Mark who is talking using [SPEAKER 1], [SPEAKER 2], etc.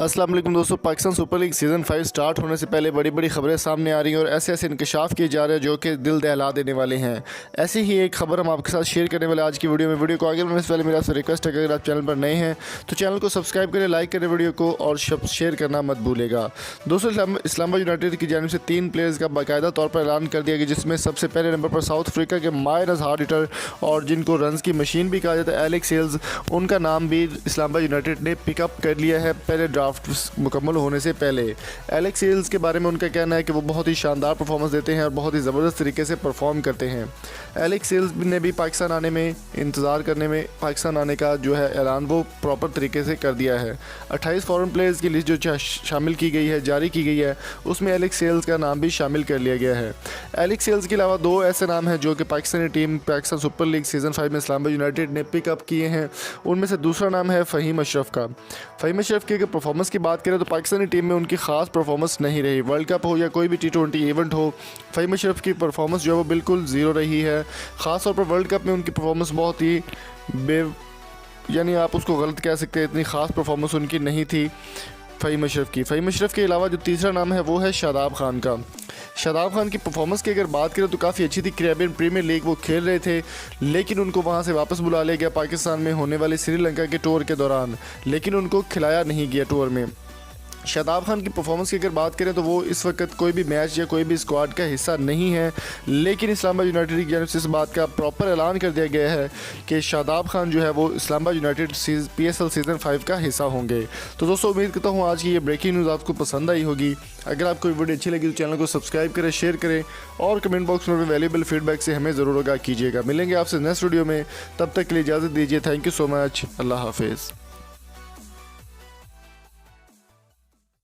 [SPEAKER 1] अस्सलाम वालेकुम दोस्तों, Pakistan super league season 5 start होने से पहले बड़ी बड़ी खबरें सामने आ रही हैं और ऐसे ऐसे इंकशाफ किए जा रहे हैं जो कि दिल दहला देने वाले हैं। ऐसी ही एक खबर हम आपके साथ शेयर करने वाले आज की वीडियो में। वीडियो को आगे बढ़ने से पहले मेरा आपसे रिक्वेस्ट है कि अगर आप चैनल पर नए हैं तो चैनल को सब्सक्राइब करें, लाइक करें वीडियो को और शेयर करना मत भूलेगा। दोस्तों, इस्लामाबाद यूनाइटेड की जानिब से 3 प्लेयर्स का बाकायदा तौर पर ऐलान कर दिया गया, जिसमें सबसे पहले नंबर पर साउथ अफ्रीका के माहिर हार्ड हिटर और जिनको रन्स की मशीन भी कहा जाता है, एलेक्स सेल्स, उनका नाम भी इस्लामाबाद यूनाइटेड ने पिकअप कर लिया है पहले ड्राफ्ट मुकम्मल होने से पहले। एलेक्स सेल्स के बारे में उनका कहना है कि वो बहुत ही शानदार परफॉर्मेंस देते हैं और बहुत ही ज़बरदस्त तरीके से परफॉर्म करते हैं। एलेक्स सेल्स ने भी पाकिस्तान आने में इंतज़ार करने में पाकिस्तान आने का जो है ऐलान वो प्रॉपर तरीके से कर दिया है। 28 फॉरेन प्लेयर्स की लिस्ट जो शामिल की गई है, जारी की गई है, उसमें एलेक्स सेल्स का नाम भी शामिल कर लिया गया है। एलेक्स सेल्स के अलावा 2 ऐसे नाम हैं जो कि Pakistani team Pakistan super league season 5 में इस्लामाबाद यूनाइटेड ने पिकअप किए हैं। उनमें से दूसरा नाम है फ़हीम अशरफ का। फ़हीम अशरफ की अगर परफॉर्मेंस की बात करें तो पाकिस्तानी टीम में उनकी ख़ास परफॉर्मेंस नहीं रही। वर्ल्ड कप हो या कोई भी T20 इवेंट हो, फ़हीम अशरफ की परफॉर्मेंस जो है वो बिल्कुल ज़ीरो रही है। ख़ास तौर पर वर्ल्ड कप में उनकी परफॉर्मेंस बहुत ही यानी आप उसको गलत कह सकते हैं, इतनी ख़ास परफॉर्मेंस उनकी नहीं थी फ़हीम अशरफ की। फ़हीम अशरफ के अलावा जो तीसरा नाम है वो है शादाब खान का। शादाब खान की परफॉर्मेंस की अगर बात करें तो काफ़ी अच्छी थी। कैरेबियन प्रीमियर लीग वो खेल रहे थे, लेकिन उनको वहां से वापस बुला लिया गया पाकिस्तान में होने वाले श्रीलंका के टूर के दौरान, लेकिन उनको खिलाया नहीं गया टूर में। शादाब खान की परफॉर्मेंस की अगर बात करें तो वो इस वक्त कोई भी मैच या कोई भी स्क्वाड का हिस्सा नहीं है, लेकिन इस्लामाबाद यूनाइटेड की जानिब से इस बात का प्रॉपर ऐलान कर दिया गया है कि शादाब खान जो है वो इस्लामाबाद यूनाइटेड PSL सीज़न 5 का हिस्सा होंगे। तो दोस्तों, उम्मीद करता हूँ आज की ये ब्रेकिंग न्यूज़ आपको पसंद आई होगी। अगर आपको वीडियो अच्छी लगी तो चैनल को सब्सक्राइब करें, शेयर करें और कमेंट बॉक्स में वैल्यूएबल फीडबैक से हमें ज़रूर आगाह कीजिएगा। मिलेंगे आपसे नेक्स्ट वीडियो में, तब तक के लिए इजाज़त दीजिए। Thank you so much. अल्लाह हाफिज़।